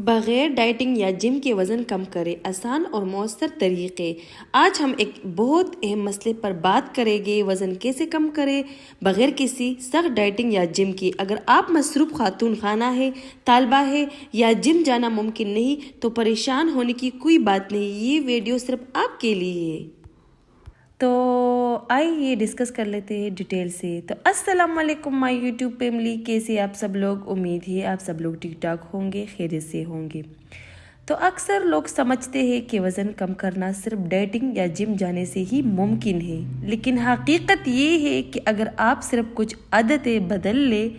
بغیر ڈائٹنگ یا جم کے وزن کم کرے آسان اور مؤثر طریقے۔ آج ہم ایک بہت اہم مسئلے پر بات کریں گے، وزن کیسے کم کرے بغیر کسی سخت ڈائٹنگ یا جم کی۔ اگر آپ مصروف خاتون خانہ ہے، طالبہ ہے یا جم جانا ممکن نہیں تو پریشان ہونے کی کوئی بات نہیں، یہ ویڈیو صرف آپ کے لیے ہے۔ تو آئیے ڈسکس کر لیتے ہیں ڈیٹیل سے۔ تو السلام علیکم مائی یوٹیوب فیملی، کیسے آپ سب لوگ؟ امید ہے آپ سب لوگ ٹھیک ٹھاک ہوں گے، خیریت سے ہوں گے۔ تو اکثر لوگ سمجھتے ہیں کہ وزن کم کرنا صرف ڈائٹنگ یا جم جانے سے ہی ممکن ہے، لیکن حقیقت یہ ہے کہ اگر آپ صرف کچھ عادتیں بدل لیں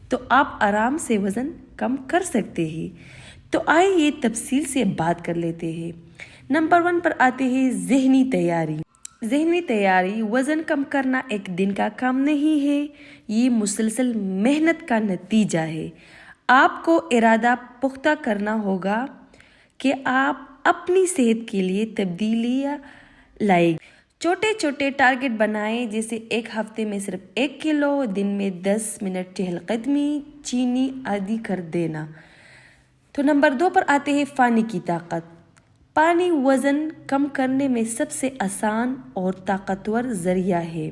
تو آپ آرام سے وزن کم کر سکتے ہیں۔ تو آئیے تفصیل سے بات کر لیتے ہیں۔ نمبر 1 پر آتے ہیں ذہنی تیاری۔ ذہنی تیاری، وزن کم کرنا ایک دن کا کام نہیں ہے، یہ مسلسل محنت کا نتیجہ ہے۔ آپ کو ارادہ پختہ کرنا ہوگا کہ آپ اپنی صحت کے لیے تبدیلیاں لائیں۔ چھوٹے چھوٹے ٹارگٹ بنائیں، جیسے ایک ہفتے میں صرف 1 کلو، دن میں 10 منٹ چہل قدمی، چینی عادی کر دینا۔ تو نمبر 2 پر آتے ہیں پانی کی طاقت۔ پانی وزن کم کرنے میں سب سے آسان اور طاقتور ذریعہ ہے۔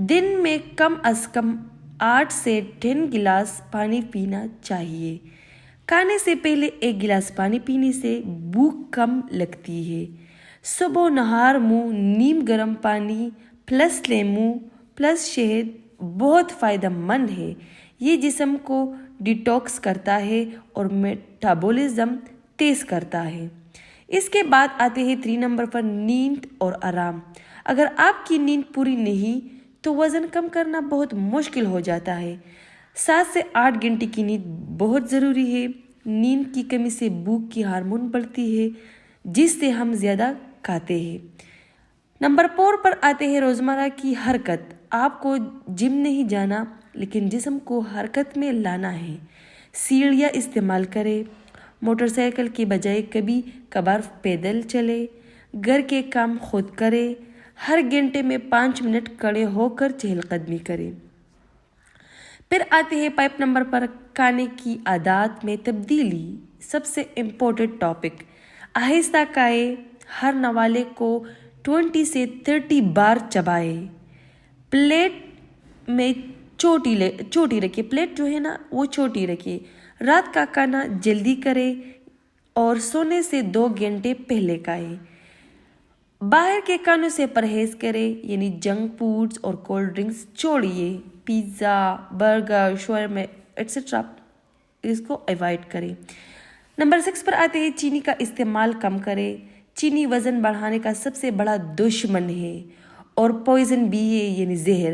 دن میں کم از کم 8 سے 10 گلاس پانی پینا چاہیے۔ کھانے سے پہلے 1 گلاس پانی پینے سے بھوک کم لگتی ہے۔ صبح نہار منہ نیم گرم پانی پلس لیموں پلس شہد بہت فائدہ مند ہے، یہ جسم کو ڈیٹاکس کرتا ہے اور میٹابولزم تیز کرتا ہے۔ اس کے بعد آتے ہیں 3 نمبر پر نیند اور آرام۔ اگر آپ کی نیند پوری نہیں تو وزن کم کرنا بہت مشکل ہو جاتا ہے۔ 7 سے 8 گھنٹے کی نیند بہت ضروری ہے۔ نیند کی کمی سے بھوک کی ہارمون بڑھتی ہے، جس سے ہم زیادہ کھاتے ہیں۔ نمبر 4 پر آتے ہیں روزمرہ کی حرکت۔ آپ کو جم نہیں جانا، لیکن جسم کو حرکت میں لانا ہے۔ سیڑھیاں استعمال کریں، موٹر سائیکل کے بجائے کبھی کبھار پیدل چلے، گھر کے کام خود کرے، ہر گھنٹے میں 5 منٹ کھڑے ہو کر چہل قدمی کرے۔ پھر آتے ہیں 5 نمبر پر کھانے کی عادات میں تبدیلی، سب سے امپورٹنٹ ٹاپک۔ آہستہ کھائیں، ہر نوالے کو 20 سے 30 بار چبائیں۔ پلیٹ میں چھوٹی رکھیں، پلیٹ جو ہے نا وہ چھوٹی رکھیں۔ رات کا کھانا جلدی کریں اور سونے سے 2 گھنٹے پہلے کھائیں۔ باہر کے کھانوں سے پرہیز کریں، یعنی جنک فوڈز اور کولڈ ڈرنکس چھوڑیے۔ پیزا، برگر، شاورما ایٹسٹرا اس کو ایوائڈ کریں۔ نمبر 6 پر آتے ہیں چینی کا استعمال کم کریں۔ چینی وزن بڑھانے کا سب سے بڑا دشمن ہے اور پوائزن بھی ہے، یعنی زہر۔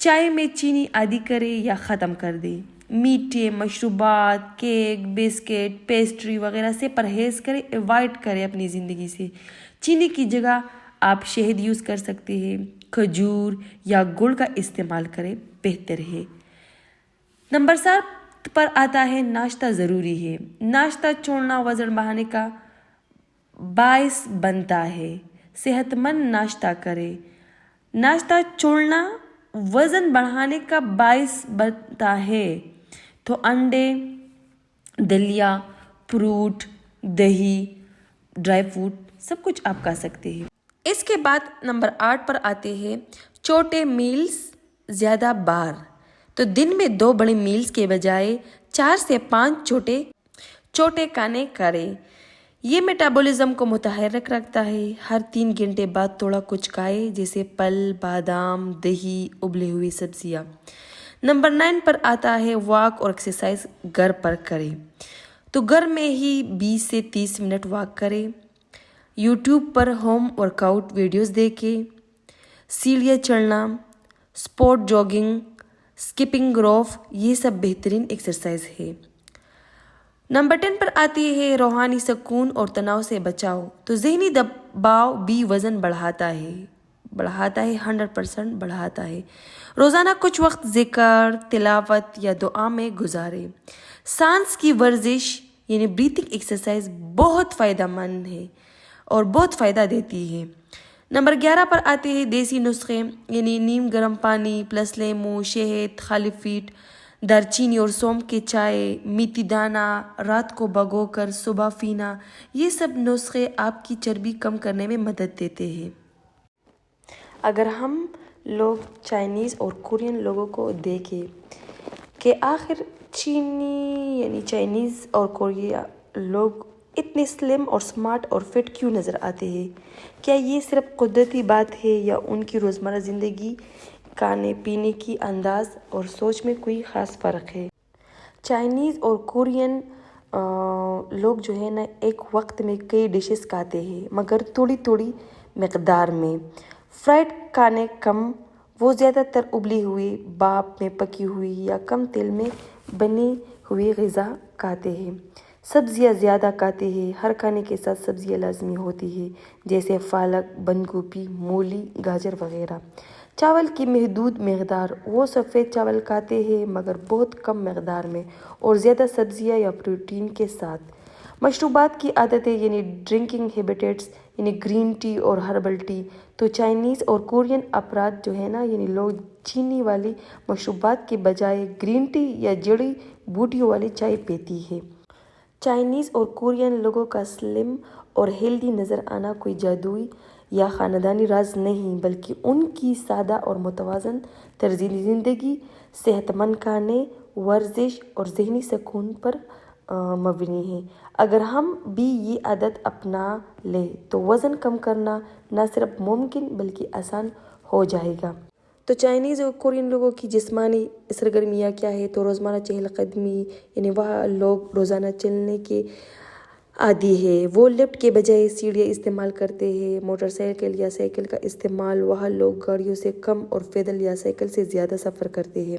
چائے میں چینی عادی کریں یا ختم کر دیں۔ میٹھے مشروبات، کیک، بسکٹ، پیسٹری وغیرہ سے پرہیز کریں، ایوائڈ کریں اپنی زندگی سے۔ چینی کی جگہ آپ شہد یوز کر سکتے ہیں، کھجور یا گڑ کا استعمال کریں، بہتر ہے۔ نمبر 7 پر آتا ہے ناشتہ ضروری ہے۔ ناشتہ چھوڑنا وزن بڑھانے کا باعث بنتا ہے۔ صحت مند ناشتہ کریں۔ ناشتہ چھوڑنا وزن بڑھانے کا باعث بنتا ہے، تو انڈے، دلیا، فروٹ، دہی، ڈرائی فروٹ سب کچھ آپ کھا سکتے ہیں۔ اس کے بعد نمبر 8 پر آتے ہیں چھوٹے میلز زیادہ بار۔ تو دن میں 2 بڑے میلز کے بجائے 4 سے 5 چھوٹے کھانے کریں، یہ میٹابولزم کو متحرک رکھتا ہے۔ ہر 3 گھنٹے بعد تھوڑا کچھ کھائیں، جیسے پھل، بادام، دہی، ابلے ہوئے سبزیاں۔ نمبر 9 پر آتا ہے واک اور ایکسرسائز گھر پر کریں۔ تو گھر میں ہی 20 سے 30 منٹ واک کریں۔ یوٹیوب پر ہوم ورک آؤٹ ویڈیوز دیکھیں، سیڑھیاں چڑھنا، اسپورٹ جاگنگ، اسکپنگ روپ، یہ سب بہترین ایکسرسائز ہے۔ نمبر 10 پر آتی ہے روحانی سکون اور تناؤ سے بچاؤ۔ تو ذہنی دباؤ بھی وزن بڑھاتا ہے 100% بڑھاتا ہے۔ روزانہ کچھ وقت ذکر، تلاوت یا دعا میں گزاریں۔ سانس کی ورزش یعنی بریتھنگ ایکسرسائز بہت فائدہ مند ہے۔ اور بہت فائدہ دیتی ہے۔ نمبر 11 پر آتے ہیں دیسی نسخے، یعنی نیم گرم پانی پلس لیمو، شہد، خالی پیٹ، دار چینی اور سونف کے چائے، میتھی دانہ رات کو بھگو کر صبح پینا۔ یہ سب نسخے آپ کی چربی کم کرنے میں مدد دیتے ہیں۔ اگر ہم لوگ چائنیز اور کورین لوگوں کو دیکھیں کہ آخر چائنیز اور کوریا لوگ اتنے سلم اور سمارٹ اور فٹ کیوں نظر آتے ہیں؟ کیا یہ صرف قدرتی بات ہے یا ان کی روزمرہ زندگی، کھانے پینے کی انداز اور سوچ میں کوئی خاص فرق ہے؟ چائنیز اور کورین لوگ جو ہے نا ایک وقت میں کئی ڈشز کھاتے ہیں مگر تھوڑی تھوڑی مقدار میں۔ فرائڈ کھانے کم، وہ زیادہ تر ابلی ہوئی، بھاپ میں پکی ہوئی یا کم تیل میں بنی ہوئی غذا کھاتے ہیں۔ سبزیاں زیادہ کھاتے ہیں، ہر کھانے کے ساتھ سبزیاں لازمی ہوتی ہیں جیسے پالک، بند گوبھی، مولی، گاجر وغیرہ۔ چاول کی محدود مقدار، وہ سفید چاول کھاتے ہیں مگر بہت کم مقدار میں اور زیادہ سبزیاں یا پروٹین کے ساتھ۔ مشروبات کی عادتیں یعنی ڈرنکنگ ہیبٹس، یعنی گرین ٹی اور ہربل ٹی، تو چائنیز اور کورین افراد جو ہے نا لوگ چینی والی مشروبات کے بجائے گرین ٹی یا جڑی بوٹیوں والی چائے پیتی ہے۔ چائنیز اور کورین لوگوں کا سلم اور ہیلدی نظر آنا کوئی جادوئی یا خاندانی راز نہیں، بلکہ ان کی سادہ اور متوازن طرز زندگی، صحت مند کھانے، ورزش اور ذہنی سکون پر مبنی ہے۔ اگر ہم بھی یہ عادت اپنا لیں تو وزن کم کرنا نہ صرف ممکن بلکہ آسان ہو جائے گا۔ تو چائنیز اور کورین لوگوں کی جسمانی سرگرمیاں کیا ہے؟ تو روزمرہ چہل قدمی، یعنی وہ لوگ روزانہ چلنے کے عادی ہے، وہ لفٹ کے بجائے سیڑھیاں استعمال کرتے ہیں۔ موٹر سائیکل یا سائیکل کا استعمال، وہ لوگ گاڑیوں سے کم اور پیدل یا سائیکل سے زیادہ سفر کرتے ہیں۔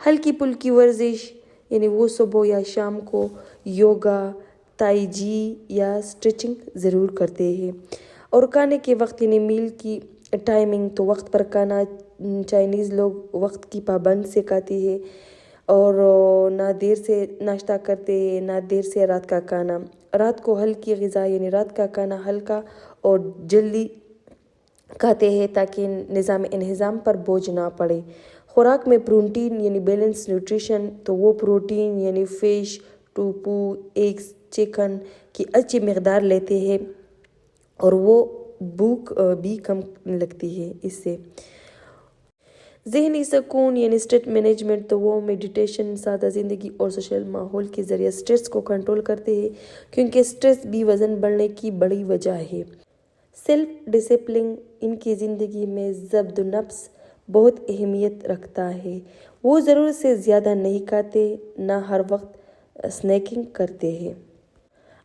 ہلکی پھلکی ورزش، یعنی وہ صبح یا شام کو یوگا، تائی چی یا اسٹریچنگ ضرور کرتے ہیں۔ اور کھانے کے وقت، یعنی میل کی ٹائمنگ، تو وقت پر کھانا، چائنیز لوگ وقت کی پابند سے کھاتے ہیں اور نہ دیر سے ناشتہ کرتے ہیں نہ دیر سے رات کا کھانا۔ رات کو ہلکی غذا، یعنی رات کا کھانا ہلکا اور جلدی کھاتے ہیں تاکہ نظام انہضام پر بوجھ نہ پڑے۔ خوراک میں پروٹین، یعنی بیلنس نیوٹریشن، تو وہ پروٹین یعنی فش، ٹوفو، ایگز، چکن کی اچھی مقدار لیتے ہیں اور وہ بھوک بھی کم لگتی ہے اس سے۔ ذہنی سکون، یعنی اسٹریس مینجمنٹ، تو وہ میڈیٹیشن، سادہ زندگی اور سوشل ماحول کے ذریعے اسٹریس کو کنٹرول کرتے ہیں، کیونکہ اسٹریس بھی وزن بڑھنے کی بڑی وجہ ہے۔ سیلف ڈسپلن، ان کی زندگی میں ضبط نفس بہت اہمیت رکھتا ہے۔ وہ ضرورت سے زیادہ نہیں کھاتے، نہ ہر وقت اسنیکنگ کرتے ہیں۔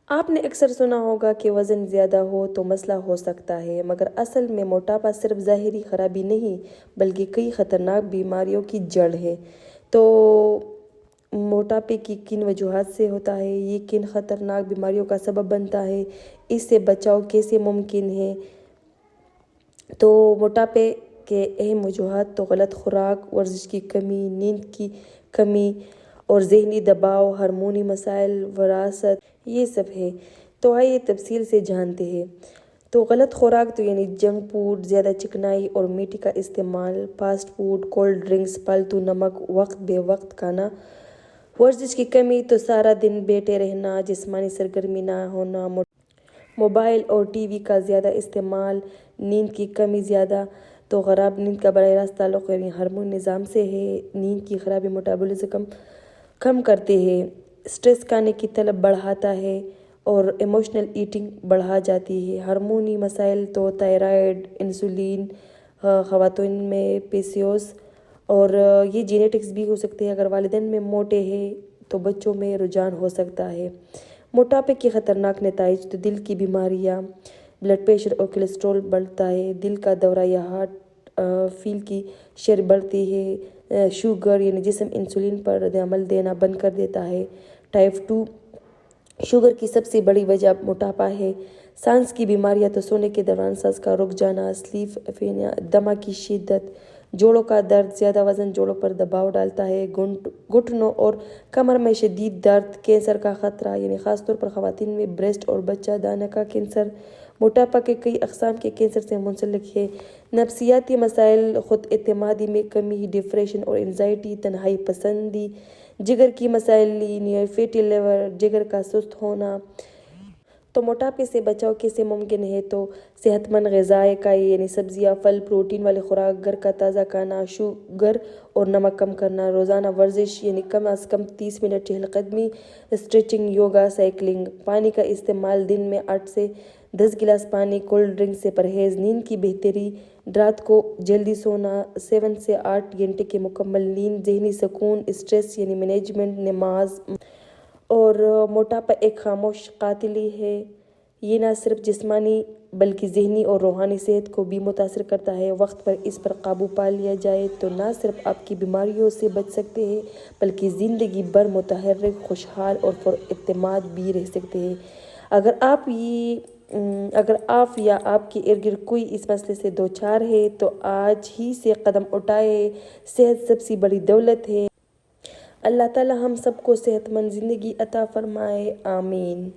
آپ نے اکثر سنا ہوگا کہ وزن زیادہ ہو تو مسئلہ ہو سکتا ہے، مگر اصل میں موٹاپا صرف ظاہری خرابی نہیں بلکہ کئی خطرناک بیماریوں کی جڑ ہے۔ تو موٹاپے کی کن وجوہات سے ہوتا ہے، یہ کن خطرناک بیماریوں کا سبب بنتا ہے، اس سے بچاؤ کیسے ممکن ہے؟ تو موٹاپے کے اہم وجوہات تو غلط خوراک، ورزش کی کمی، نیند کی کمی اور ذہنی دباؤ، ہارمونی مسائل، وراثت، یہ سب ہے۔ تو آئیے تفصیل سے جانتے ہیں۔ تو غلط خوراک، تو یعنی جنک فوڈ، زیادہ چکنائی اور میٹھی کا استعمال، فاسٹ فوڈ، کولڈ ڈرنکس، پالتو نمک، وقت بے وقت کھانا۔ ورزش کی کمی، تو سارا دن بیٹھے رہنا، جسمانی سرگرمی نہ ہونا، موبائل اور ٹی وی کا زیادہ استعمال۔ نیند کی کمی زیادہ، تو خراب نیند کا براہ راست تعلق یعنی ہارمون نظام سے ہے۔ نیند کی خرابی میٹابولزم کم کرتے ہیں، اسٹریس کھانے کی طلب بڑھاتا ہے اور ایموشنل ایٹنگ بڑھا جاتی ہے۔ ہارمونی مسائل، تو تائرائیڈ، انسولین، خواتین میں پی سی او ایس، اور یہ جینیٹکس بھی ہو سکتے ہیں۔ اگر والدین میں موٹے ہیں تو بچوں میں رجحان ہو سکتا ہے۔ موٹاپے کے خطرناک نتائج، تو دل کی بیماریاں، بلڈ پریشر اور کولیسٹرول بڑھتا ہے، دل کا دورہ یا ہارٹ فیل کی شرح بڑھتی ہے، شوگر یعنی جسم انسولین پر رد عمل دینا بند کر دیتا ہے۔ ٹائپ 2 شوگر کی سب سے بڑی وجہ موٹاپا ہے۔ سانس کی بیماریاں، تو سونے کے دوران سانس کا رک جانا، سلیپ اپنیا، دمہ کی شدت، جوڑوں کا درد، زیادہ وزن جوڑوں پر دباؤ ڈالتا ہے، گھٹنوں اور کمر میں شدید درد، کینسر کا خطرہ، یعنی خاص طور پر خواتین میں بریسٹ اور بچہ دانے کا کینسر، موٹاپا کے کئی اقسام کے کینسر سے منسلک ہے۔ نفسیاتی مسائل، خود اعتمادی میں کمی، ڈپریشن اور انزائٹی، تنہائی پسندی، جگر کی مسائل، فیٹی لیور، جگر کا سست ہونا۔ تو موٹاپے سے بچاؤ کیسے ممکن ہے؟ تو صحت مند غذائیں کھائیں، سبزیاں، پھل، پروٹین والی خوراک، گھر کا تازہ کھانا، شوگر اور نمک کم کرنا، روزانہ ورزش کم از کم 30 منٹ چہل قدمی، اسٹریچنگ، یوگا، سائیکلنگ، پانی کا استعمال، دن میں 8 سے 10 گلاس پانی، کولڈ ڈرنک سے پرہیز، نیند کی بہتری، رات کو جلدی سونا، 7 سے 8 گھنٹے کی مکمل نیند، ذہنی سکون، اسٹریس مینجمنٹ، نماز۔ اور موٹاپا ایک خاموش قاتل ہے، یہ نہ صرف جسمانی بلکہ ذہنی اور روحانی صحت کو بھی متاثر کرتا ہے۔ وقت پر اس پر قابو پا لیا جائے تو نہ صرف آپ کی بیماریوں سے بچ سکتے ہیں بلکہ زندگی بھر متحرک، خوشحال اور پر اعتماد بھی رہ سکتے ہیں۔ اگر آپ یا آپ کے ارد گرد کوئی اس مسئلے سے دوچار ہے تو آج ہی سے قدم اٹھائے۔ صحت سب سے بڑی دولت ہے۔ اللہ تعالی ہم سب کو صحت مند زندگی عطا فرمائے، آمین۔